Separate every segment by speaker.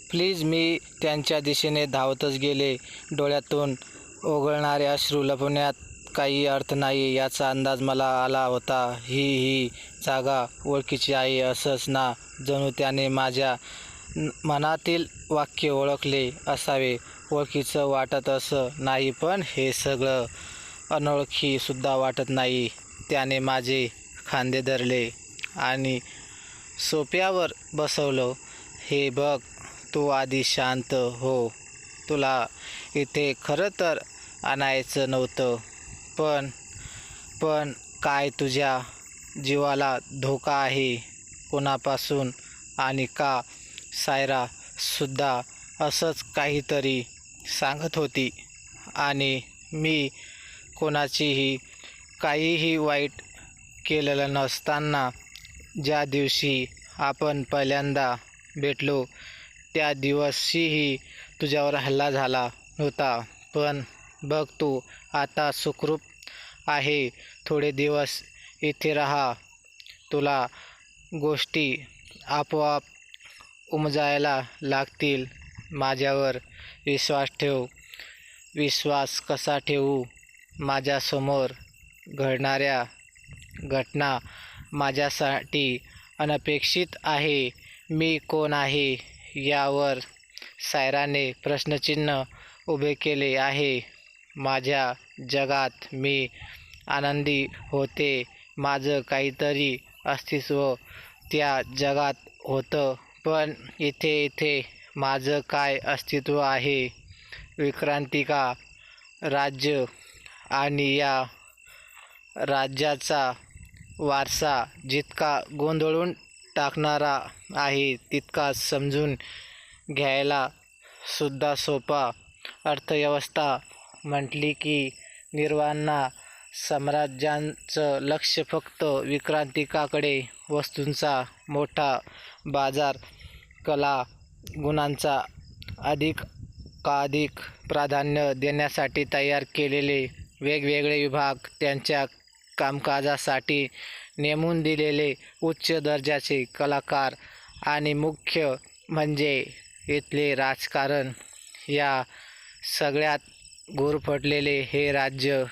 Speaker 1: Please. मी त्यांच्या दिशेने धावतच गेले. डोळ्यातून ओघळणारे अश्रू लपवण्यात काही अर्थ नाही याचा अंदाज मला आला होता. ही जागा ओळखीची आहे असंच ना. जणू त्याने माझ्या मनातील वाक्य ओळखले असावे. ओळखीचं वाटत असं नाही, पण हे सगळं अनोळखीसुद्धा वाटत नाही. त्याने माझे खांदे धरले आणि सोफ्यावर बसवलं. हे बघ, तू आधी शांत हो. तुला इथे खरं तर आणायचं नव्हतं, पण काय तुझ्या जीवाला धोका आहे? कोणापासून आणि का? सायरा सुद्धा असंच काहीतरी सांगत होती. आणि मी कोणाचीही काहीही वाईट केलेलं नसताना ज्या दिवशी आपण पहिल्यांदा भेटलो त्या दिवशीही तुझ्यावर हल्ला झाला होता. पण बघ, तू आता सुखरूप आहे. थोडे दिवस इथे राहा. तुला गोष्टी आपोआप उमजायला लागतील. माझ्यावर विश्वास ठेव. विश्वास कसा ठेवू? माझ्यासमोर घडणाऱ्या घटना माझ्यासाठी अनपेक्षित आहे. मी कोण आहे यावर सायराने प्रश्नचिन्ह उभे केले आहे. माझ्या जगात मी आनंदी होते. माझं काहीतरी अस्तित्व त्या जगात होतं. पण इथे माझं काय अस्तित्व आहे? विक्रांतिका राज्य आणि या राज्याचा वारसा जितका गोंधळून टाकणारा आहे तितकाच समजून घ्यायला सुद्धा सोपा. अर्थव्यवस्था म्हटली की निर्वाणा साम्राज्याचं लक्ष फक्त विक्रांतिकाकडे. वस्तूंचा मोठा बाजार, कला गुणांचा अधिकाधिक प्राधान्य देण्यासाठी तयार केलेले वेगवेगळे विभाग, त्यांच्या कामकाजासाठी नेमून दिलेले उच्च दर्जाचे कलाकार आणि मुख्य म्हणजे इथले राजकारण, या सगळ्यात गुरफटलेले हे राज्य.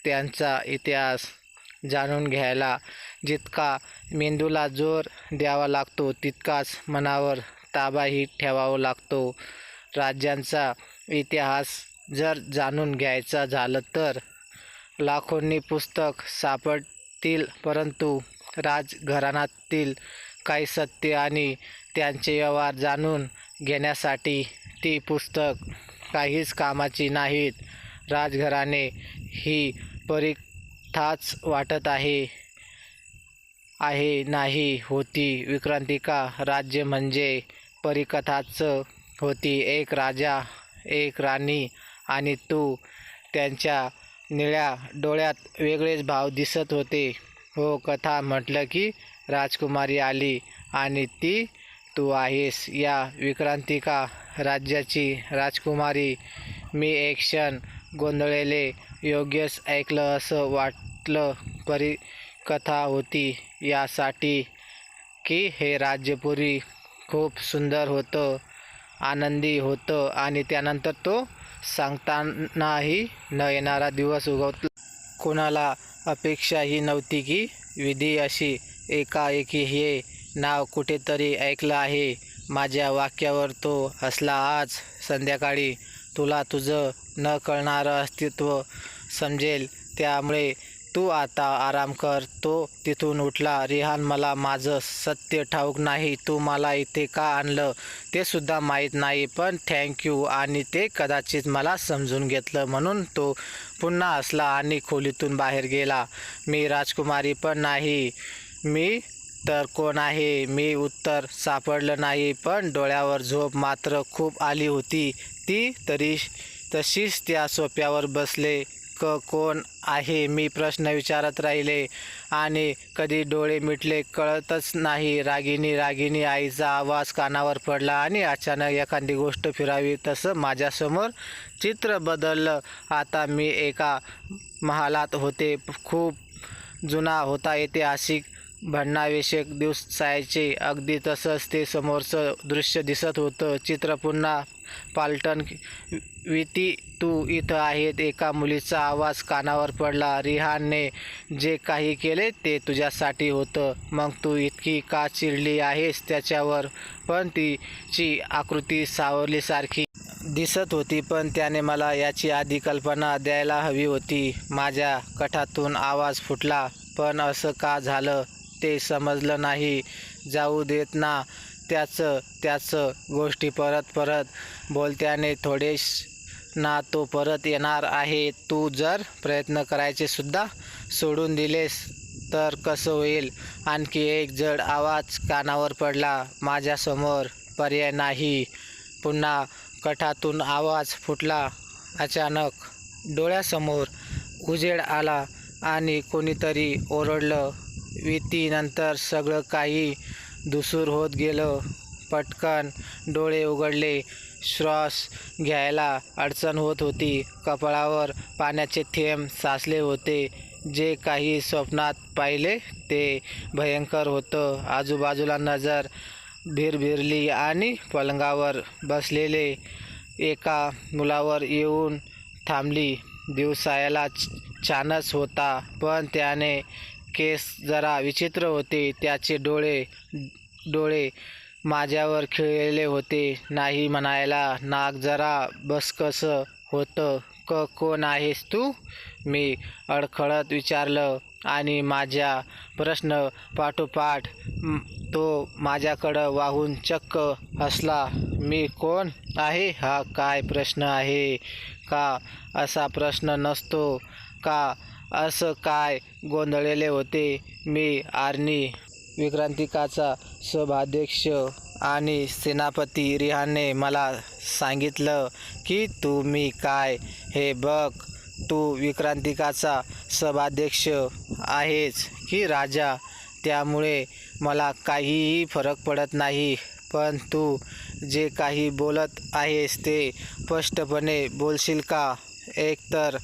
Speaker 1: त्यांचा इतिहास जाणून घ्यायला जितका मेंदूला जोर द्यावा लागतो तितकाच मनावर ताबाही ठेवावा लागतो. राज्यांचा इतिहास जर जाणून घ्यायचा झालं तर लाखोंनी पुस्तक सापडतील, परंतु राजघराण्यातील काही सत्य आणि त्यांचे व्यवहार जाणून घेण्यासाठी ती पुस्तक काहीच कामाची नाहीत. राजघराणे ही परीकथाच वाटत आहे नाही होती. विक्रांतिका राज्य म्हणजे परीकथाच होती. एक राजा, एक राणी आणि तू. त्यांच्या निळ्या डोळ्यात वेगळेच भाव दिसत होते. हो, कथा म्हटलं की राजकुमारी आली आणि ती तू आहेस या विक्रांतिका राज्याची राजकुमारी. मी एक क्षण गोंधळले. योग्यच ऐकलं असं वाटलं. परीकथा होती यासाठी की हे राज्य पूर्वी खूप सुंदर होतं, आनंदी होतं आणि त्यानंतर तो सांगतानाही न येणारा दिवस उगवला. कोणाला अपेक्षाही नव्हती की विधी अशी एकाएकी. हे नाव कुठेतरी ऐकलं आहे. माझ्या वाक्यावर तो हसला. आज संध्याकाळी तुला तुझं न कळणारं अस्तित्व समजेल. त्यामुळे तू आता आराम कर. तो तिथून उठला. रिहान, मला माझं सत्य ठाऊक नाही. तू मला इथे का आणलं ते सुद्धा माहीत नाही, पण थँक्यू. आणि ते कदाचित मला समजून घेतलं म्हणून तो पुन्हा हसला आणि खोलीतून बाहेर गेला. मी राजकुमारी पण नाही. मी तर कोण आहे? मी उत्तर सापडलं नाही, पण डोळ्यावर झोप मात्र खूप आली होती. ती तशीच त्या सोफ्यावर बसले. कोण आहे? मी प्रश्न विचारत राहिले आणि कधी डोळे मिटले कळतच नाही. रागिनी आईचा आवाज कानावर पडला आणि अचानक एखादी गोष्ट फिरावी तसं माझ्यासमोर चित्र बदललं. आता मी एका महालात होते. खूप जुना होता, ऐतिहासिक. भांडणाविषयक दिवसायचे. अगदी तसंच ते समोरचं दृश्य दिसत होतं. चित्र पुन्हा पालटण. विती, तू इथं आहेत. एका मुलीचा आवाज कानावर पडला. रिहानने जे काही केले ते तुझ्यासाठी होतं. मग तू इतकी का चिडली आहेस त्याच्यावर? पण तिची आकृती सावरलीसारखी दिसत होती. पण त्याने मला याची आधी कल्पना द्यायला हवी होती. माझ्या कठातून आवाज फुटला. पण असं का झालं ते समजलं नाही. जाऊ देत ना त्याचं गोष्टी परत बोलत्याने. थोडेच ना तो परत येणार आहे. तू जर प्रयत्न करायचे सुद्धा सोडून दिलेस तर कसं होईल? आणखी एक जड आवाज कानावर पडला माझ्यासमोर. पर्याय नाही. पुन्हा कठातून आवाज फुटला. अचानक डोळ्यासमोर उजेड आला आणि कोणीतरी ओरडलं, विती. नंतर सगळं काही धूसर होत गेलं. पटकन डोळे उघडले. श्वास घ्यायला अडचण होत होती. कपाळावर पाण्याचे थेंब साचले होते. जे काही स्वप्नात पाहिले ते भयंकर होतं. आजूबाजूला नजर भिरभिरली आणि पलंगावर बसलेले एका मुलावर येऊन थांबली. दिवसायला छानच होता, पण त्याने केस जरा विचित्र होते. त्याचे डोळे माझ्यावर खिळलेले होते. नाही म्हणायला नाक जरा बसकसं होतं. कोण आहेस तू? मी अडखळत विचारलं. आणि माझ्या प्रश्न पाठोपाठ तो माझ्याकडं वाहून चक्क हसला. मी कोण आहे? हा काय प्रश्न आहे का? असा प्रश्न नसतो का? असं काय गोंधळलेले होते मी. आर्नी विक्रांतिकाचा सभाध्यक्ष आणि सेनापती रिहानने मला सांगितलं की तू मी काय हे बघ. तू विक्रांतिकाचा सभाध्यक्ष आहेस की राजा, त्यामुळे मला काहीही फरक पडत नाही. पण तू जे काही बोलत आहेस ते स्पष्टपणे बोलशील का? एकतर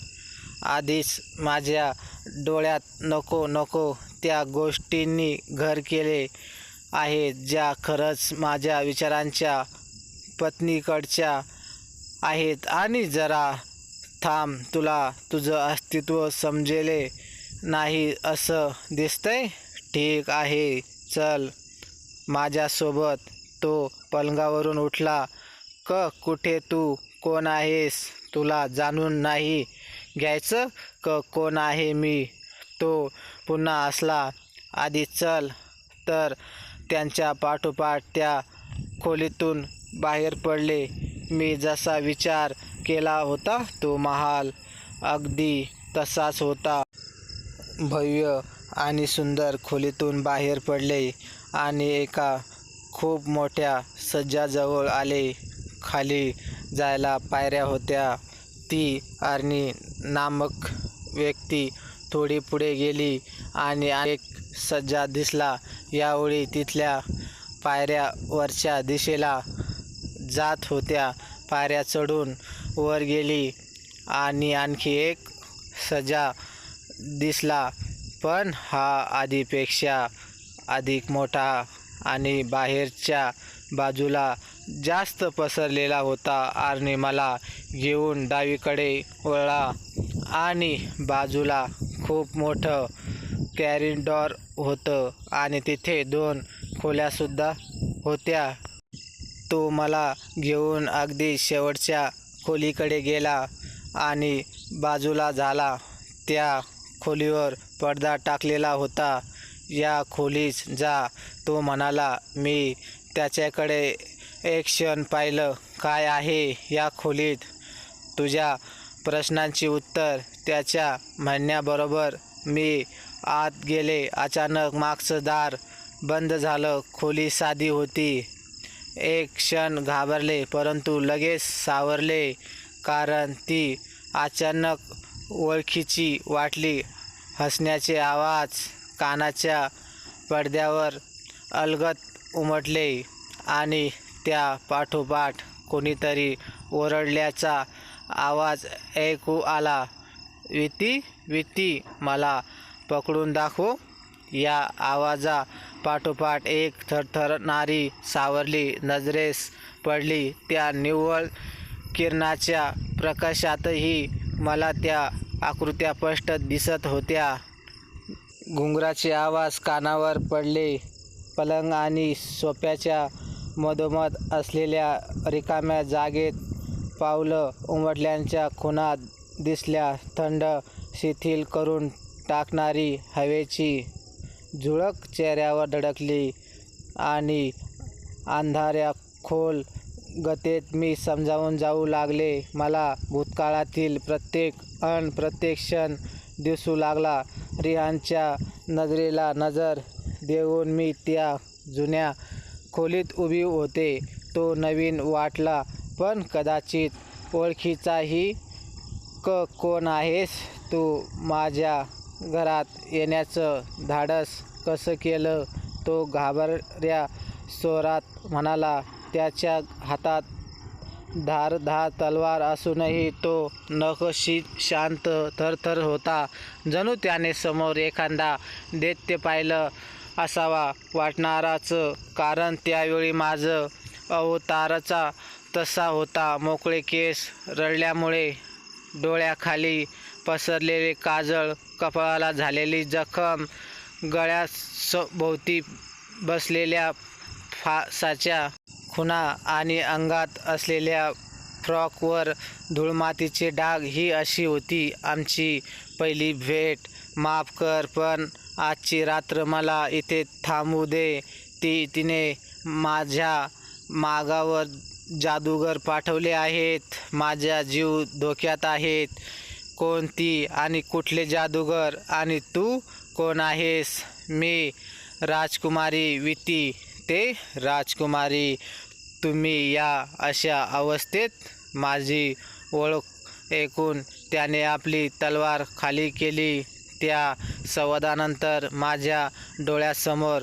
Speaker 1: आधीच माझ्या डोळ्यात नको त्या गोष्टींनी घर केले आहे, ज्या खरंच माझ्या विचारांच्या पत्नीकडच्या आहेत. आणि जरा थांब, तुला तुझं अस्तित्व समजले नाही असं दिसतंय. ठीक आहे, चल माझ्यासोबत. तो पलंगावरून उठला. कुठे? तू कोण आहेस? तुला जाणून नाही घ्यायचं कोण आहे मी? तो पुन्हा हसला. आधी चल. तर त्यांच्या पाठोपाठ त्या खोलीतून बाहेर पडले. मी जसा विचार केला होता तो महाल अगदी तसाच होता. भव्य आणि सुंदर. खोलीतून बाहेर पडले आणि एका खूप मोठ्या सज्जाजवळ आले. खाली जायला पायऱ्या होत्या. ती आर्नी नामक व्यक्ती थोडी पुढे गेली आणि एक सज्जा दिसला. यावेळी तिथल्या पायऱ्या वरच्या दिशेला जात होत्या. पायऱ्या चढून वर गेली आणि आणखी एक सज्जा दिसला, पण हा आधीपेक्षा अधिक मोठा आणि बाहेरच्या बाजूला जास्त पसरलेला होता. आर्नी मला घेऊन डावीकडे वळला आणि बाजूला खूप मोठं कॉरिडॉर होतं आणि तिथे 2 खोल्यासुद्धा होत्या. तो मला घेऊन अगदी शेवटच्या खोलीकडे गेला आणि बाजूला झाला. त्या खोलीवर पडदा टाकलेला होता. या खोलीत जा, तो म्हणाला. मी त्याच्याकडे एक क्षण पाहिलं. काय आहे या खोलीत? तुझ्या प्रश्नांची उत्तर. त्याच्या म्हणण्याबरोबर मी आत गेले. अचानक मागचं दार बंद झालं. खोली साधी होती. एक क्षण घाबरले, परंतु लगेच सावरले, कारण ती अचानक ओळखीची वाटली. हसण्याचे आवाज कानाच्या पडद्यावर अलगद उमटले आणि त्या पाठोपाठ कोणीतरी ओरडल्याचा आवाज ऐकू आला. विती, मला पकडून दाखव. या आवाजा पाठोपाठ एक थरथरणारी सावरली नजरेस पडली. त्या निव्वळ किरणाच्या प्रकाशातही मला त्या आकृत्या स्पष्ट दिसत होत्या. घुंगराचे आवाज कानावर पडले. पलंग आणि सोफ्याच्या मधोमध असलेल्या रिकाम्या जागेत पावलं उमटल्याच्या खुणा दिसल्या. थंड शिथिल करून टाकणारी हवेची झुळूक चेहऱ्यावर धडकली आणि अंधाऱ्या खोल गतीत मी समजावून जाऊ लागले. मला भूतकाळातील प्रत्येक क्षण दिसू लागला. रिहानच्या नजरेला नजर देऊन मी त्या जुन्या खोलीत उभी होते. तो नवीन वाटला पण कदाचित ओळखीचाही. कोण आहेस तू? माझ्या घरात येण्याचं धाडस कसं केलं? तो घाबरत्या स्वरात म्हणाला. त्याच्या हातात धारदार तलवार असूनही तो नकशी शांत थरथर होता. जणू त्याने समोर एखादा दैत्य पाहिलं असावा वाटणाराच. कारण त्यावेळी माझं अवतारचा तसा होता. मोकळे केस रडल्यामुळे डोळ्याखाली पसरलेले काजळ, कपाळाला झालेली जखम, गळ्याभोवती बसलेल्या फासाच्या खुणा आणि अंगात असलेल्या फ्रॉकवर धूळमातीचे डाग. ही अशी होती आमची पहिली भेट. माफ कर पण आजची रात्र मला इथे थांबू दे. तिने माझ्या मागावर जादूगार पाठवले आहेत. माझा जीव धोक्यात आहे. कोण ती आणि कुठले जादूगार? आणि तू कोण आहेस? मी राजकुमारी विती. ते राजकुमारी? तुम्ही या अशा अवस्थेत? माझी ओळख ऐकून त्याने आपली तलवार खाली केली. त्या संवादानंतर माझ्या डोळ्यासमोर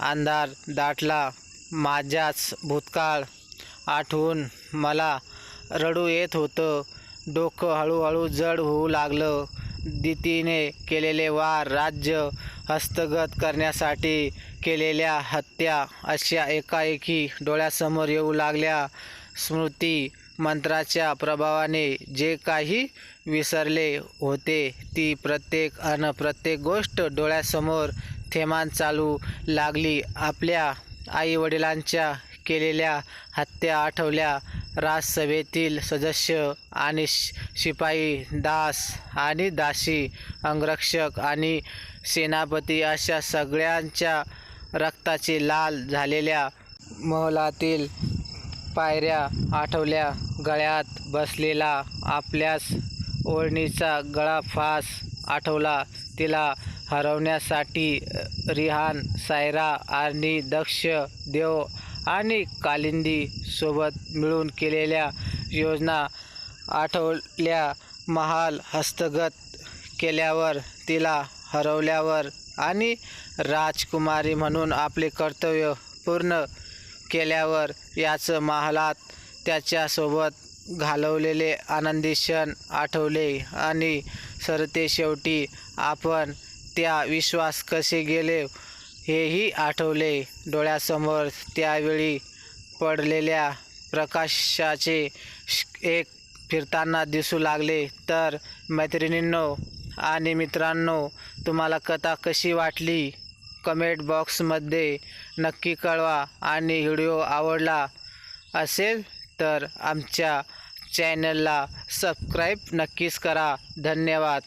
Speaker 1: अंधार दाटला. माझाच भूतकाळ आठवून मला रडू येत होतं. डोकं हळूहळू जड होऊ लागलं. दितीने केलेले वार, राज्य हस्तगत करण्यासाठी केलेल्या हत्या अशा एकाएकी डोळ्यासमोर येऊ लागल्या. स्मृती मंत्राच्या प्रभावाने जे काही विसरले होते ती प्रत्येक गोष्ट डोळ्यासमोर थेंबात चालू लागली. आपल्या आईवडिलांच्या केलेल्या हत्या आठवल्या. राजसभेतील सदस्य आणि शिपाई, दास आणि दासी, अंगरक्षक आणि सेनापती अशा सगळ्यांच्या रक्ताचे लाल झालेल्या महालातील पायऱ्या आठवल्या. गळ्यात बसलेला आपल्याच ओढणीचा गळफास आठवला. तिला हरवण्यासाठी रिहान, सायरा आणि दक्ष, देव आणि कालिंदी सोबत मिळून केलेल्या योजना आठवल्या. महाल हस्तगत केल्यावर, तिला हरवल्यावर आणि राजकुमारी म्हणून आपले कर्तव्य पूर्ण केल्यावर याच महालात त्याच्यासोबत घालवलेले आनंदी क्षण आठवले. आणि सरतेशेवटी आपण त्या विश्वास कसे गेले हेही आठवले. डोळ्यासमोर त्यावेळी पडलेल्या प्रकाशाचे एक फिरताना दिसू लागले. तर मैत्रिणींनो आणि मित्रांनो, तुम्हाला कथा कशी वाटली कमेंट बॉक्समध्ये नक्की कळवा. आणि व्हिडिओ आवडला असेल तर आमच्या चॅनलला सबस्क्राईब नक्कीच करा. धन्यवाद.